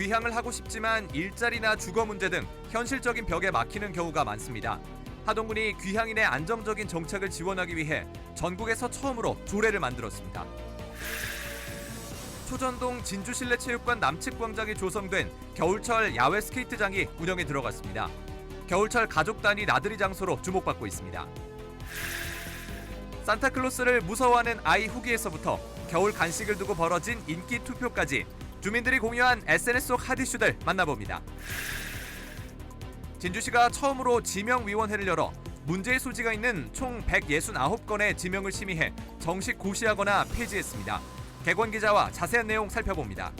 귀향을 하고 싶지만 일자리나 주거 문제 등 현실적인 벽에 막히는 경우가 많습니다. 하동군이 귀향인의 안정적인 정착을 지원하기 위해 전국에서 처음으로 조례를 만들었습니다. 초전동 진주실내체육관 남측광장이 조성된 겨울철 야외 스케이트장이 운영에 들어갔습니다. 겨울철 가족 단위 나들이 장소로 주목받고 있습니다. 산타클로스를 무서워하는 아이 후기에서부터 겨울 간식을 두고 벌어진 인기 투표까지 주민들이 공유한 SNS 속 핫 이슈들 만나봅니다. 진주시가 처음으로 지명위원회를 열어 문제의 소지가 있는 총 169건의 지명을 심의해 정식 고시하거나 폐지했습니다. 객원 기자와 자세한 내용 살펴봅니다.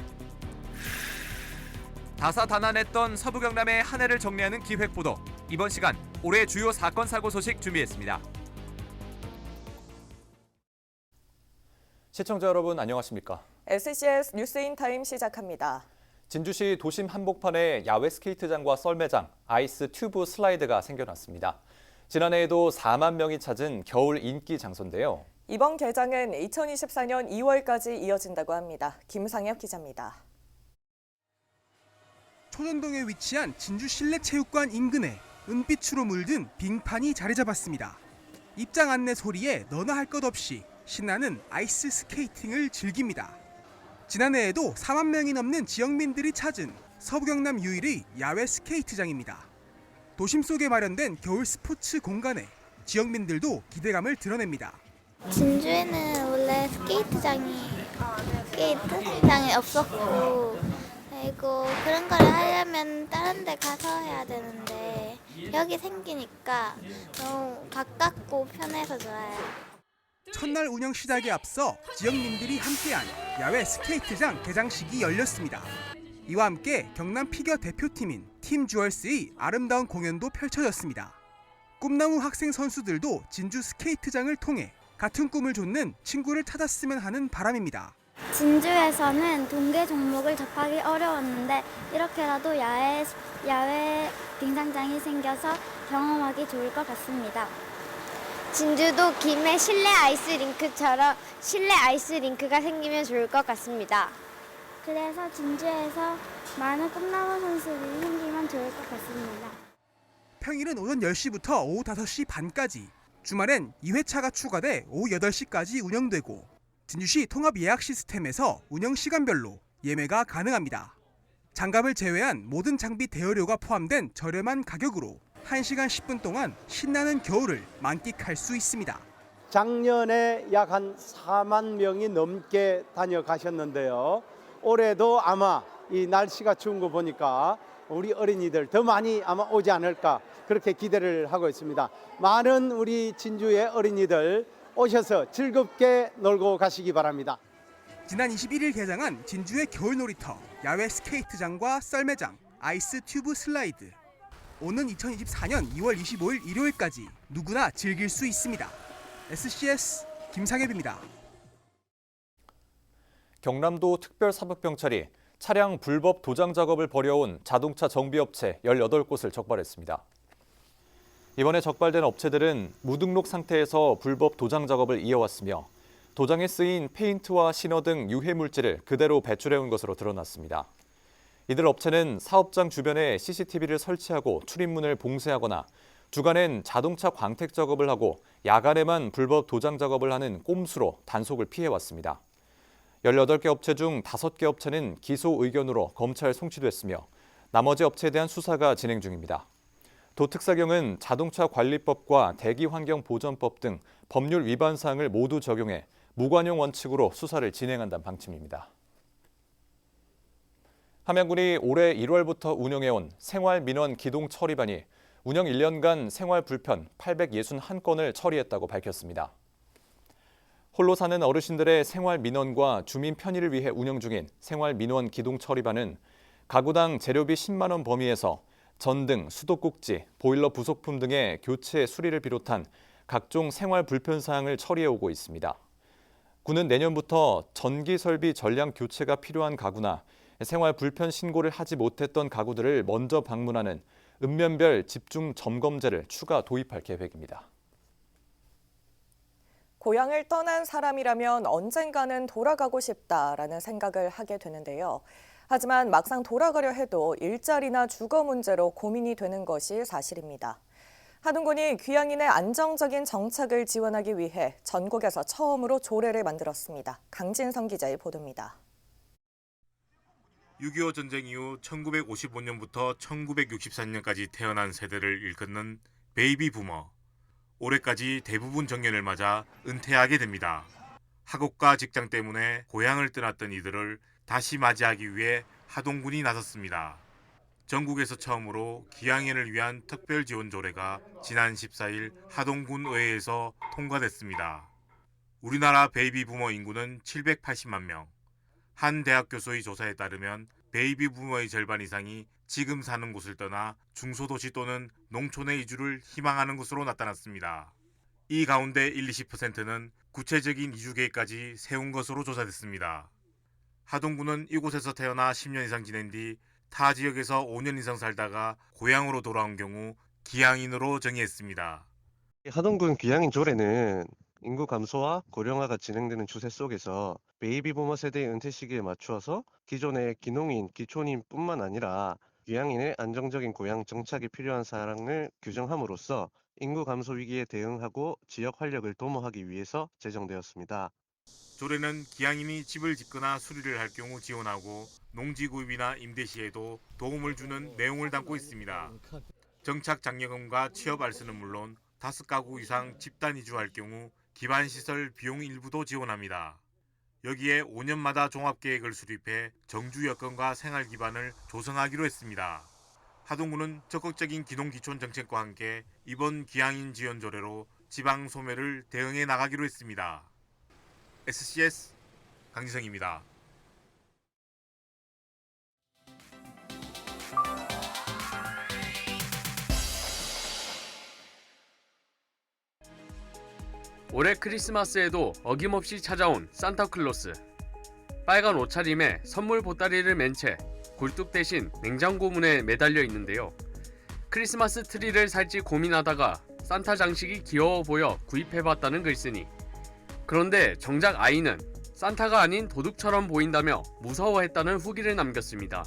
다사다난했던 서부 경남의 한 해를 정리하는 기획보도. 이번 시간 올해 주요 사건 사고 소식 준비했습니다. 시청자 여러분 안녕하십니까? SCS 뉴스인타임 시작합니다. 진주시 도심 한복판에 야외 스케이트장과 썰매장, 아이스 튜브 슬라이드가 생겨났습니다. 지난해에도 4만 명이 찾은 겨울 인기 장소인데요. 이번 개장은 2024년 2월까지 이어진다고 합니다. 김상엽 기자입니다. 초전동에 위치한 진주 실내체육관 인근에 은빛으로 물든 빙판이 자리 잡았습니다. 입장 안내 소리에 너나 할 것 없이 신나는 아이스 스케이팅을 즐깁니다. 지난해에도 4만 명이 넘는 지역민들이 찾은 서부 경남 유일의 야외 스케이트장입니다. 도심 속에 마련된 겨울 스포츠 공간에 지역민들도 기대감을 드러냅니다. 진주에는 원래 스케이트장이 없었고, 그리고 그런 걸 하려면 다른 데 가서 해야 되는데 여기 생기니까 너무 가깝고 편해서 좋아요. 첫날 운영 시작에 앞서 지역민들이 함께한 야외 스케이트장 개장식이 열렸습니다. 이와 함께 경남 피겨 대표팀인 팀 주얼스의 아름다운 공연도 펼쳐졌습니다. 꿈나무 학생 선수들도 진주 스케이트장을 통해 같은 꿈을 좇는 친구를 찾았으면 하는 바람입니다. 진주에서는 동계 종목을 접하기 어려웠는데 이렇게라도 야외 빙상장이 생겨서 경험하기 좋을 것 같습니다. 진주도 김해 실내 아이스링크처럼 실내 아이스링크가 생기면 좋을 것 같습니다. 그래서 진주에서 많은 꿈나무 선수들이 생기면 좋을 것 같습니다. 평일은 오전 10시부터 오후 5시 반까지, 주말엔 2회차가 추가돼 오후 8시까지 운영되고 진주시 통합 예약 시스템에서 운영 시간별로 예매가 가능합니다. 장갑을 제외한 모든 장비 대여료가 포함된 저렴한 가격으로 1시간 10분 동안 신나는 겨울을 만끽할 수 있습니다. 작년에 약 한 4만 명이 넘게 다녀가셨는데요. 올해도 아마 이 날씨가 추운 거 보니까 우리 어린이들 더 많이 아마 오지 않을까 그렇게 기대를 하고 있습니다. 많은 우리 진주의 어린이들 오셔서 즐겁게 놀고 가시기 바랍니다. 지난 21일 개장한 진주의 겨울 놀이터, 야외 스케이트장과 썰매장, 아이스 튜브 슬라이드. 오는 2024년 2월 25일 일요일까지 누구나 즐길 수 있습니다. SCS 김상엽입니다. 경남도 특별사법경찰이 차량 불법 도장 작업을 벌여온 자동차 정비업체 18곳을 적발했습니다. 이번에 적발된 업체들은 무등록 상태에서 불법 도장 작업을 이어왔으며 도장에 쓰인 페인트와 신어 등 유해 물질을 그대로 배출해온 것으로 드러났습니다. 이들 업체는 사업장 주변에 CCTV를 설치하고 출입문을 봉쇄하거나 주간엔 자동차 광택 작업을 하고 야간에만 불법 도장 작업을 하는 꼼수로 단속을 피해왔습니다. 18개 업체 중 5개 업체는 기소 의견으로 검찰 송치됐으며 나머지 업체에 대한 수사가 진행 중입니다. 도특사경은 자동차 관리법과 대기환경보전법 등 법률 위반 사항을 모두 적용해 무관용 원칙으로 수사를 진행한다는 방침입니다. 함양군이 올해 1월부터 운영해온 생활민원 기동 처리반이 운영 1년간 생활 불편 861건을 처리했다고 밝혔습니다. 홀로 사는 어르신들의 생활 민원과 주민 편의를 위해 운영 중인 생활 민원 기동 처리반은 가구당 재료비 10만 원 범위에서 전등, 수도꼭지, 보일러 부속품 등의 교체 수리를 비롯한 각종 생활 불편 사항을 처리해 오고 있습니다. 군은 내년부터 전기 설비 전량 교체가 필요한 가구나 생활 불편 신고를 하지 못했던 가구들을 먼저 방문하는 읍면별 집중 점검제를 추가 도입할 계획입니다. 고향을 떠난 사람이라면 언젠가는 돌아가고 싶다라는 생각을 하게 되는데요. 하지만 막상 돌아가려 해도 일자리나 주거 문제로 고민이 되는 것이 사실입니다. 하동군이 귀향인의 안정적인 정착을 지원하기 위해 전국에서 처음으로 조례를 만들었습니다. 강진성 기자의 보도입니다. 6.25 전쟁 이후 1955년부터 1964년까지 태어난 세대를 일컫는 베이비 부머. 올해까지 대부분 정년을 맞아 은퇴하게 됩니다. 학업과 직장 때문에 고향을 떠났던 이들을 다시 맞이하기 위해 하동군이 나섰습니다. 전국에서 처음으로 귀향인을 위한 특별 지원 조례가 지난 14일 하동군 의회에서 통과됐습니다. 우리나라 베이비 부머 인구는 780만 명. 한 대학 교수의 조사에 따르면 베이비 부머의 절반 이상이 지금 사는 곳을 떠나 중소도시 또는 농촌에 이주를 희망하는 것으로 나타났습니다. 이 가운데 20%는 구체적인 이주 계획까지 세운 것으로 조사됐습니다. 하동군은 이곳에서 태어나 10년 이상 지낸 뒤 타 지역에서 5년 이상 살다가 고향으로 돌아온 경우 귀향인으로 정의했습니다. 하동군 귀향인 조례는 인구 감소와 고령화가 진행되는 추세 속에서 베이비 부머 세대의 은퇴 시기에 맞추어서 기존의 기농인, 기촌인뿐만 아니라 귀향인의 안정적인 고향 정착이 필요한 사항을 규정함으로써 인구 감소 위기에 대응하고 지역 활력을 도모하기 위해서 제정되었습니다. 조례는 귀향인이 집을 짓거나 수리를 할 경우 지원하고 농지 구입이나 임대 시에도 도움을 주는 내용을 담고 있습니다. 정착 장려금과 취업 알선은 물론 5가구 이상 집단 이주할 경우 기반시설 비용 일부도 지원합니다. 여기에 5년마다 종합계획을 수립해 정주 여건과 생활 기반을 조성하기로 했습니다. 하동군은 적극적인 기농기촌 정책과 함께 이번 귀향인 지원 조례로 지방 소멸을 대응해 나가기로 했습니다. SCS 강지성입니다. 올해 크리스마스에도 어김없이 찾아온 산타클로스. 빨간 옷차림에 선물 보따리를 맨 채 굴뚝 대신 냉장고 문에 매달려 있는데요. 크리스마스 트리를 살지 고민하다가 산타 장식이 귀여워 보여 구입해봤다는 글쓰니. 그런데 정작 아이는 산타가 아닌 도둑처럼 보인다며 무서워했다는 후기를 남겼습니다.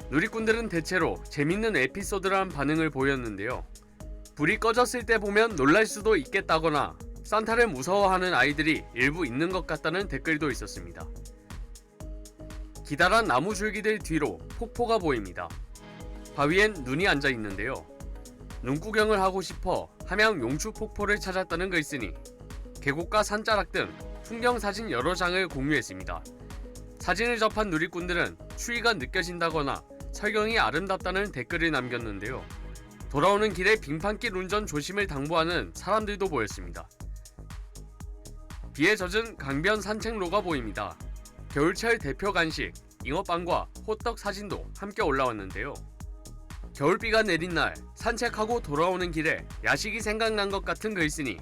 누리꾼들은 대체로 재밌는 에피소드란 반응을 보였는데요. 불이 꺼졌을 때 보면 놀랄 수도 있겠다거나 산타를 무서워하는 아이들이 일부 있는 것 같다는 댓글도 있었습니다. 기다란 나무 줄기들 뒤로 폭포가 보입니다. 바위엔 눈이 앉아 있는데요. 눈구경을 하고 싶어 함양 용추 폭포를 찾았다는 글쓰니 계곡과 산자락 등 풍경 사진 여러 장을 공유했습니다. 사진을 접한 누리꾼들은 추위가 느껴진다거나 설경이 아름답다는 댓글을 남겼는데요. 돌아오는 길에 빙판길 운전 조심을 당부하는 사람들도 보였습니다. 비에 젖은 강변 산책로가 보입니다. 겨울철 대표 간식 잉어빵과 호떡 사진도 함께 올라왔는데요. 겨울비가 내린 날 산책하고 돌아오는 길에 야식이 생각난 것 같은 글쓰니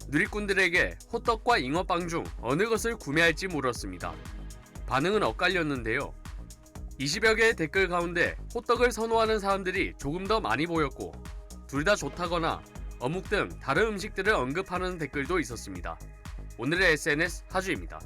누리꾼들에게 호떡과 잉어빵 중 어느 것을 구매할지 물었습니다. 반응은 엇갈렸는데요. 20여 개의 댓글 가운데 호떡을 선호하는 사람들이 조금 더 많이 보였고 둘 다 좋다거나 어묵 등 다른 음식들을 언급하는 댓글도 있었습니다. 오늘의 SNS 하주입니다.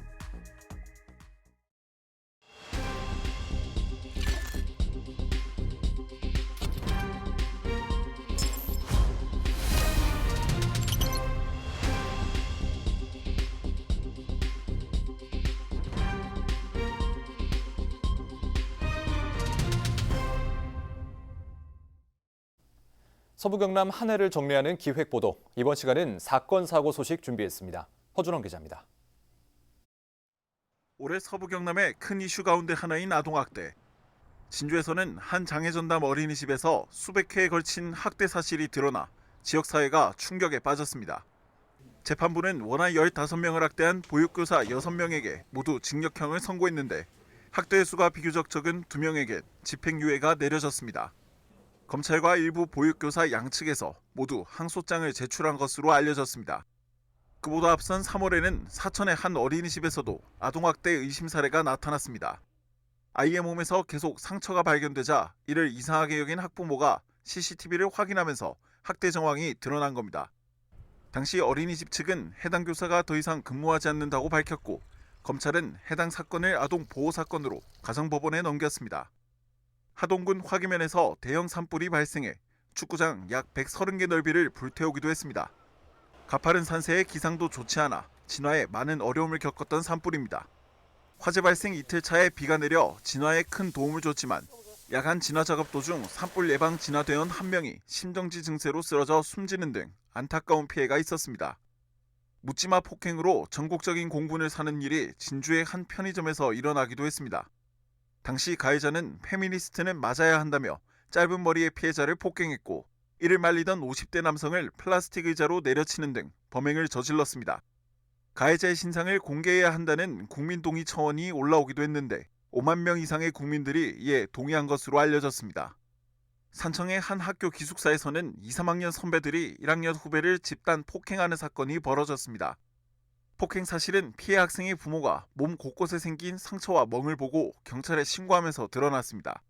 서부 경남 한 해를 정리하는 기획보도. 이번 시간은 사건 사고 소식 준비했습니다. 허준원 기자입니다. 올해 서부 경남의 큰 이슈 가운데 하나인 아동학대. 진주에서는 한 장애전담 어린이집에서 수백 회에 걸친 학대 사실이 드러나 지역사회가 충격에 빠졌습니다. 재판부는 원아 15명을 학대한 보육교사 6명에게 모두 징역형을 선고했는데 학대 횟수가 비교적 적은 2명에게 집행유예가 내려졌습니다. 검찰과 일부 보육교사 양측에서 모두 항소장을 제출한 것으로 알려졌습니다. 그보다 앞선 3월에는 사천의 한 어린이집에서도 아동학대 의심 사례가 나타났습니다. 아이의 몸에서 계속 상처가 발견되자 이를 이상하게 여긴 학부모가 CCTV를 확인하면서 학대 정황이 드러난 겁니다. 당시 어린이집 측은 해당 교사가 더 이상 근무하지 않는다고 밝혔고 검찰은 해당 사건을 아동 보호 사건으로 가정법원에 넘겼습니다. 하동군 화기면에서 대형 산불이 발생해 축구장 약 130개 넓이를 불태우기도 했습니다. 가파른 산세에 기상도 좋지 않아 진화에 많은 어려움을 겪었던 산불입니다. 화재 발생 이틀 차에 비가 내려 진화에 큰 도움을 줬지만 야간 진화 작업 도중 산불 예방 진화대원 1명이 심정지 증세로 쓰러져 숨지는 등 안타까운 피해가 있었습니다. 묻지마 폭행으로 전국적인 공분을 사는 일이 진주의 한 편의점에서 일어나기도 했습니다. 당시 가해자는 페미니스트는 맞아야 한다며 짧은 머리의 피해자를 폭행했고 이를 말리던 50대 남성을 플라스틱 의자로 내려치는 등 범행을 저질렀습니다. 가해자의 신상을 공개해야 한다는 국민 동의 청원이 올라오기도 했는데 5만 명 이상의 국민들이 이에 동의한 것으로 알려졌습니다. 산청의 한 학교 기숙사에서는 2, 3학년 선배들이 1학년 후배를 집단 폭행하는 사건이 벌어졌습니다. 폭행 사실은 피해 학생의 부모가 몸 곳곳에 생긴 상처와 멍을 보고 경찰에 신고하면서 드러났습니다.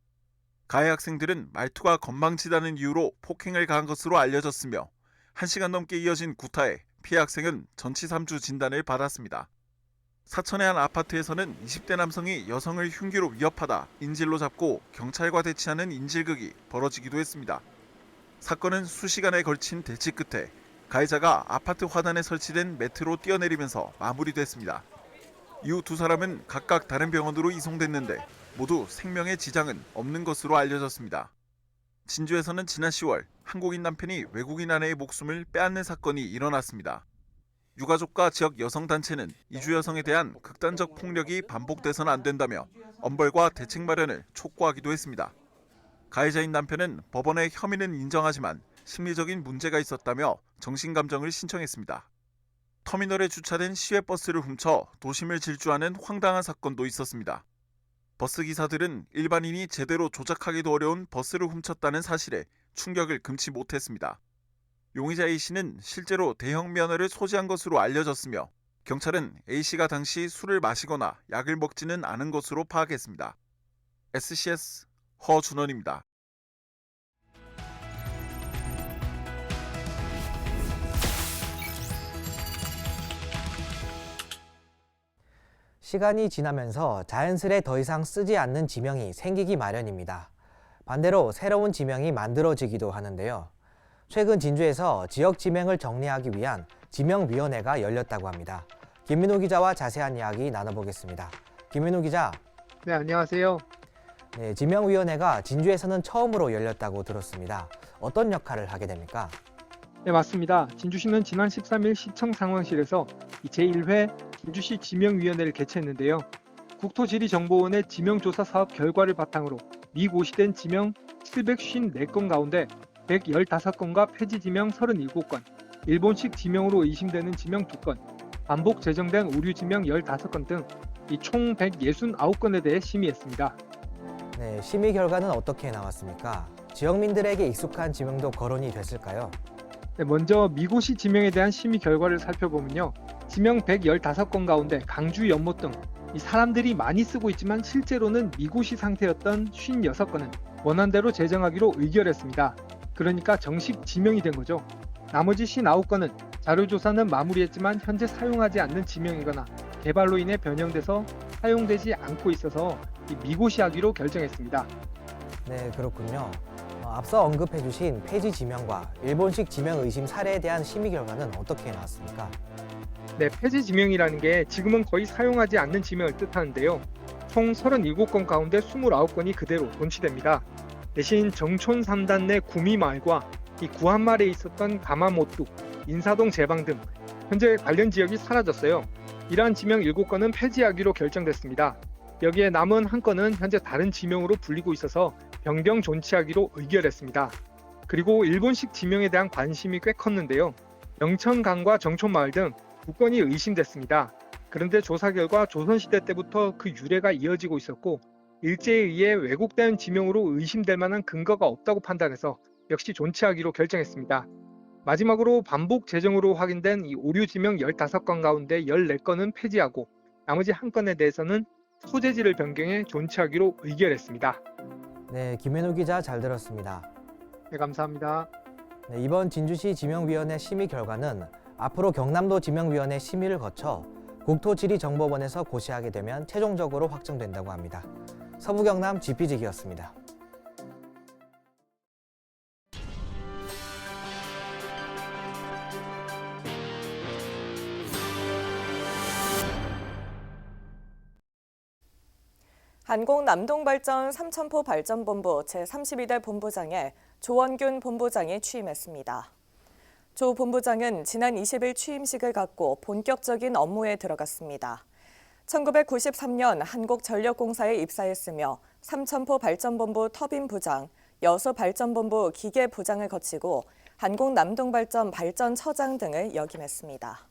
가해 학생들은 말투가 건방지다는 이유로 폭행을 가한 것으로 알려졌으며 1시간 넘게 이어진 구타에 피해 학생은 전치 3주 진단을 받았습니다. 사천의 한 아파트에서는 20대 남성이 여성을 흉기로 위협하다 인질로 잡고 경찰과 대치하는 인질극이 벌어지기도 했습니다. 사건은 수시간에 걸친 대치 끝에 가해자가 아파트 화단에 설치된 매트로 뛰어내리면서 마무리됐습니다. 이후 두 사람은 각각 다른 병원으로 이송됐는데 모두 생명에 지장은 없는 것으로 알려졌습니다. 진주에서는 지난 10월 한국인 남편이 외국인 아내의 목숨을 빼앗는 사건이 일어났습니다. 유가족과 지역 여성단체는 이주 여성에 대한 극단적 폭력이 반복돼서는 안 된다며 엄벌과 대책 마련을 촉구하기도 했습니다. 가해자인 남편은 법원에 혐의는 인정하지만 심리적인 문제가 있었다며 정신감정을 신청했습니다. 터미널에 주차된 시외버스를 훔쳐 도심을 질주하는 황당한 사건도 있었습니다. 버스 기사들은 일반인이 제대로 조작하기도 어려운 버스를 훔쳤다는 사실에 충격을 금치 못했습니다. 용의자 A씨는 실제로 대형 면허를 소지한 것으로 알려졌으며 경찰은 A씨가 당시 술을 마시거나 약을 먹지는 않은 것으로 파악했습니다. SCS 허준원입니다. 시간이 지나면서 자연스레 더 이상 쓰지 않는 지명이 생기기 마련입니다. 반대로 새로운 지명이 만들어지기도 하는데요. 최근 진주에서 지역 지명을 정리하기 위한 지명위원회가 열렸다고 합니다. 김민호 기자와 자세한 이야기 나눠보겠습니다. 김민호 기자. 네, 안녕하세요. 네, 지명위원회가 진주에서는 처음으로 열렸다고 들었습니다. 어떤 역할을 하게 됩니까? 네, 맞습니다. 진주시는 지난 13일 시청 상황실에서 제1회 진주시 지명위원회를 개최했는데요. 국토지리정보원의 지명조사 사업 결과를 바탕으로 미고시된 지명 754건 가운데 115건과 폐지 지명 37건, 일본식 지명으로 의심되는 지명 2건, 반복 제정된 오류 지명 15건 등 총 169건에 대해 심의했습니다. 네, 심의 결과는 어떻게 나왔습니까? 지역민들에게 익숙한 지명도 거론이 됐을까요? 네, 먼저 미고시 지명에 대한 심의 결과를 살펴보면요. 지명 115건 가운데 강주 연못 등 사람들이 많이 쓰고 있지만 실제로는 미고시 상태였던 56건은 원안대로 제정하기로 의결했습니다. 그러니까 정식 지명이 된 거죠. 나머지 59건은 자료조사는 마무리했지만 현재 사용하지 않는 지명이거나 개발로 인해 변형돼서 사용되지 않고 있어서 미고시하기로 결정했습니다. 네, 그렇군요. 앞서 언급해 주신 폐지 지명과 일본식 지명 의심 사례에 대한 심의 결과는 어떻게 나왔습니까? 네, 폐지 지명이라는 게 지금은 거의 사용하지 않는 지명을 뜻하는데요. 총 37건 가운데 29건이 그대로 존치됩니다. 대신 정촌 3단 내 구미마을과 구한말에 있었던 가마모뚜, 인사동 제방 등 현재 관련 지역이 사라졌어요. 이러한 지명 7건은 폐지하기로 결정됐습니다. 여기에 남은 한 건은 현재 다른 지명으로 불리고 있어서 변경 존치하기로 의결했습니다. 그리고 일본식 지명에 대한 관심이 꽤 컸는데요. 영천강과 정촌마을 등 2건이 의심됐습니다. 그런데 조사 결과 조선시대 때부터 그 유래가 이어지고 있었고 일제에 의해 왜곡된 지명으로 의심될 만한 근거가 없다고 판단해서 역시 존치하기로 결정했습니다. 마지막으로 반복 제정으로 확인된 오류 지명 15건 가운데 14건은 폐지하고 나머지 한 건에 대해서는 소재지를 변경해 존치하기로 의결했습니다. 네, 김민호 기자 잘 들었습니다. 네, 감사합니다. 네, 이번 진주시 지명위원회 심의 결과는 앞으로 경남도 지명위원회 심의를 거쳐 국토지리정보원에서 고시하게 되면 최종적으로 확정된다고 합니다. 서부경남 GPG기였습니다. 한국남동발전 삼천포 발전본부 제32대 본부장에 조원균 본부장이 취임했습니다. 조 본부장은 지난 20일 취임식을 갖고 본격적인 업무에 들어갔습니다. 1993년 한국전력공사에 입사했으며 삼천포 발전본부 터빈부장, 여수발전본부 기계부장을 거치고 한국남동발전 발전처장 등을 역임했습니다.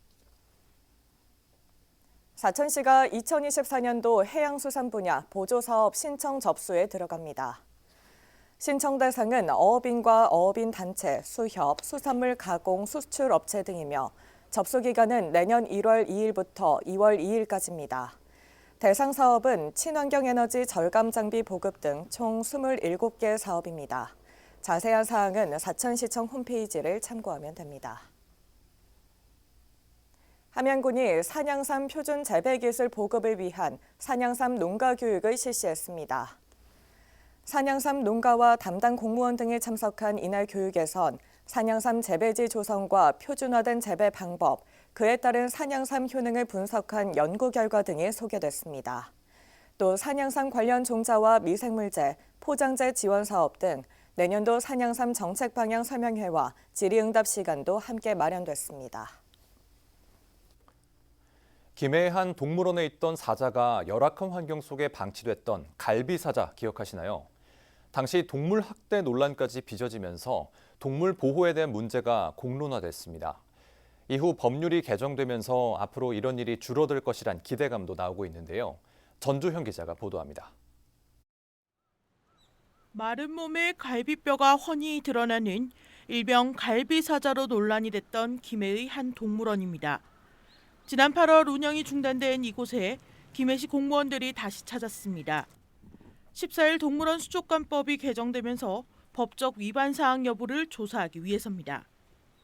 사천시가 2024년도 해양수산 분야 보조사업 신청 접수에 들어갑니다. 신청 대상은 어업인과 어업인 단체, 수협, 수산물 가공, 수출 업체 등이며 접수 기간은 내년 1월 2일부터 2월 2일까지입니다. 대상 사업은 친환경 에너지 절감 장비 보급 등 총 27개 사업입니다. 자세한 사항은 사천시청 홈페이지를 참고하면 됩니다. 함양군이 산양삼 표준 재배 기술 보급을 위한 산양삼 농가 교육을 실시했습니다. 산양삼 농가와 담당 공무원 등이 참석한 이날 교육에선 산양삼 재배지 조성과 표준화된 재배 방법, 그에 따른 산양삼 효능을 분석한 연구 결과 등이 소개됐습니다. 또 산양삼 관련 종자와 미생물제, 포장재 지원 사업 등 내년도 산양삼 정책 방향 설명회와 질의응답 시간도 함께 마련됐습니다. 김해의 한 동물원에 있던 사자가 열악한 환경 속에 방치됐던 갈비사자 기억하시나요? 당시 동물 학대 논란까지 빚어지면서 동물 보호에 대한 문제가 공론화됐습니다. 이후 법률이 개정되면서 앞으로 이런 일이 줄어들 것이란 기대감도 나오고 있는데요. 전주현 기자가 보도합니다. 마른 몸에 갈비뼈가 훤히 드러나는 일명 갈비사자로 논란이 됐던 김해의 한 동물원입니다. 지난 8월 운영이 중단된 이곳에 김해시 공무원들이 다시 찾았습니다. 14일 동물원 수족관법이 개정되면서 법적 위반 사항 여부를 조사하기 위해서입니다.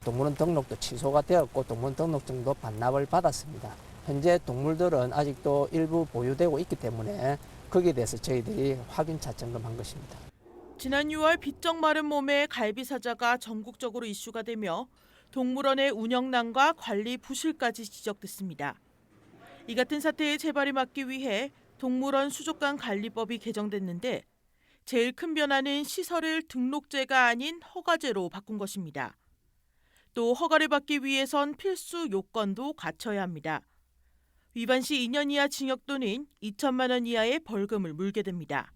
동물원 등록도 취소가 되었고 동물원 등록증도 반납을 받았습니다. 현재 동물들은 아직도 일부 보유되고 있기 때문에 거기에 대해서 저희들이 확인 차점검한 것입니다. 지난 6월 비쩍 마른 몸의 갈비사자가 전국적으로 이슈가 되며 동물원의 운영난과 관리 부실까지 지적됐습니다. 이 같은 사태의 재발을 막기 위해 동물원 수족관 관리법이 개정됐는데 제일 큰 변화는 시설을 등록제가 아닌 허가제로 바꾼 것입니다. 또 허가를 받기 위해선 필수 요건도 갖춰야 합니다. 위반 시 2년 이하 징역 또는 2천만 원 이하의 벌금을 물게 됩니다.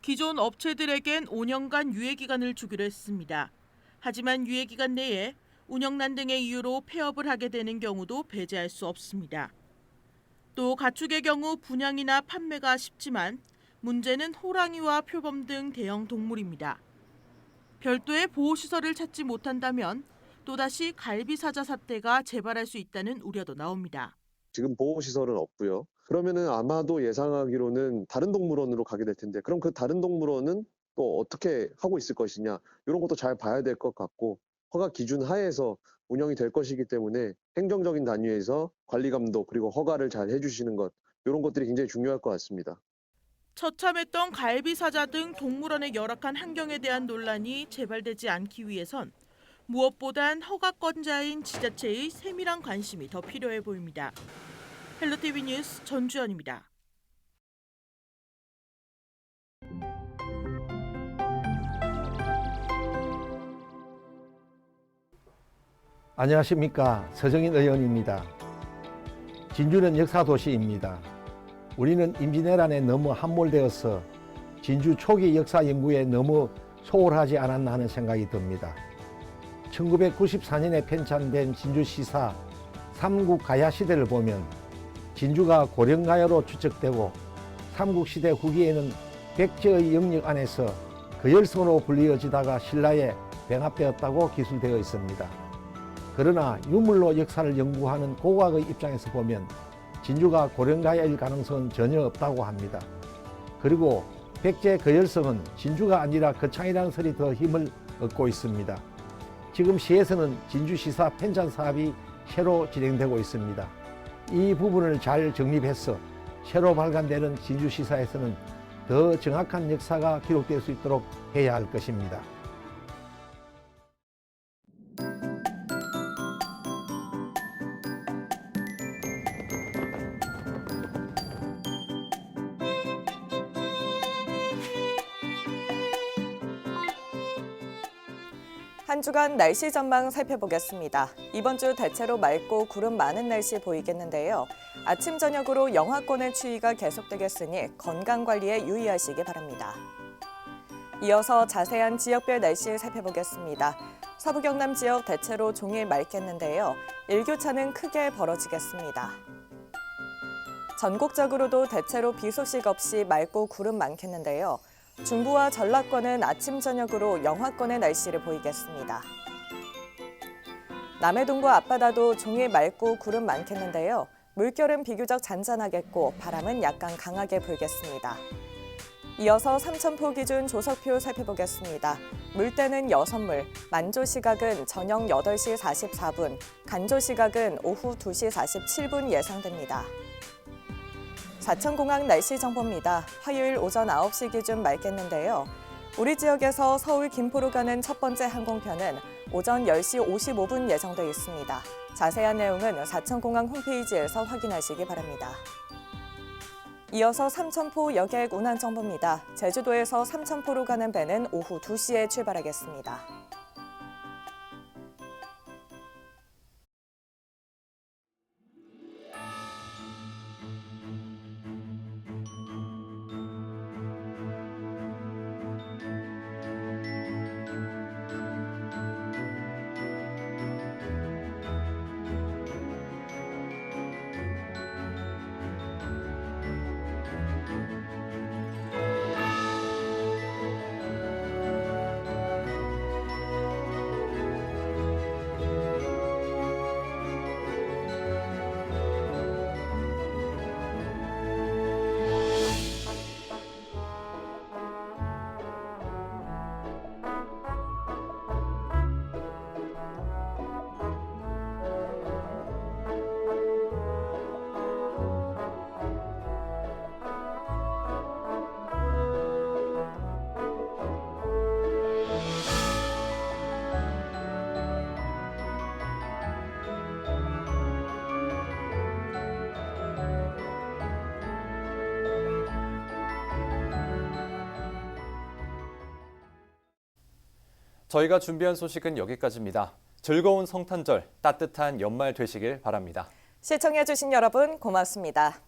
기존 업체들에겐 5년간 유예기간을 주기로 했습니다. 하지만 유예기간 내에 운영난 등의 이유로 폐업을 하게 되는 경우도 배제할 수 없습니다. 또 가축의 경우 분양이나 판매가 쉽지만 문제는 호랑이와 표범 등 대형 동물입니다. 별도의 보호시설을 찾지 못한다면 또다시 갈비사자 사태가 재발할 수 있다는 우려도 나옵니다. 지금 보호시설은 없고요. 그러면은 아마도 예상하기로는 다른 동물원으로 가게 될 텐데 그럼 그 다른 동물원은 또 어떻게 하고 있을 것이냐 이런 것도 잘 봐야 될 것 같고 허가 기준 하에서 운영이 될 것이기 때문에 행정적인 단위에서 관리 감독 그리고 허가를 잘 해주시는 것 이런 것들이 굉장히 중요할 것 같습니다. 처참했던 갈비사자 등 동물원의 열악한 환경에 대한 논란이 재발되지 않기 위해선 무엇보단 허가권자인 지자체의 세밀한 관심이 더 필요해 보입니다. 헬로티비 뉴스 전주현입니다. 안녕하십니까. 서정인 의원입니다. 진주는 역사도시입니다. 우리는 임진왜란에 너무 함몰되어서 진주 초기 역사 연구에 너무 소홀하지 않았나 하는 생각이 듭니다. 1994년에 편찬된 진주시사 삼국가야시대를 보면 진주가 고령가야로 추측되고 삼국시대 후기에는 백제의 영역 안에서 거열성으로 불리어지다가 신라에 병합되었다고 기술되어 있습니다. 그러나 유물로 역사를 연구하는 고고학의 입장에서 보면 진주가 고령가야일 가능성은 전혀 없다고 합니다. 그리고 백제 거열성은 진주가 아니라 거창이라는 설이 더 힘을 얻고 있습니다. 지금 시에서는 진주시사 편찬 사업이 새로 진행되고 있습니다. 이 부분을 잘 정립해서 새로 발간되는 진주시사에서는 더 정확한 역사가 기록될 수 있도록 해야 할 것입니다. 한 주간 날씨 전망 살펴보겠습니다. 이번 주 대체로 맑고 구름 많은 날씨 보이겠는데요. 아침 저녁으로 영하권의 추위가 계속되겠으니 건강 관리에 유의하시기 바랍니다. 이어서 자세한 지역별 날씨 살펴보겠습니다. 서부 경남 지역 대체로 종일 맑겠는데요. 일교차는 크게 벌어지겠습니다. 전국적으로도 대체로 비 소식 없이 맑고 구름 많겠는데요. 중부와 전라권은 아침 저녁으로 영하권의 날씨를 보이겠습니다. 남해 동부 앞바다도 종일 맑고 구름 많겠는데요. 물결은 비교적 잔잔하겠고 바람은 약간 강하게 불겠습니다. 이어서 삼천포 기준 조석표 살펴보겠습니다. 물때는 6물, 만조 시각은 저녁 8시 44분, 간조 시각은 오후 2시 47분 예상됩니다. 사천공항 날씨 정보입니다. 화요일 오전 9시 기준 맑겠는데요. 우리 지역에서 서울 김포로 가는 첫 번째 항공편은 오전 10시 55분 예정돼 있습니다. 자세한 내용은 사천공항 홈페이지에서 확인하시기 바랍니다. 이어서 삼천포 여객 운항 정보입니다. 제주도에서 삼천포로 가는 배는 오후 2시에 출발하겠습니다. 저희가 준비한 소식은 여기까지입니다. 즐거운 성탄절, 따뜻한 연말 되시길 바랍니다. 시청해주신 여러분 고맙습니다.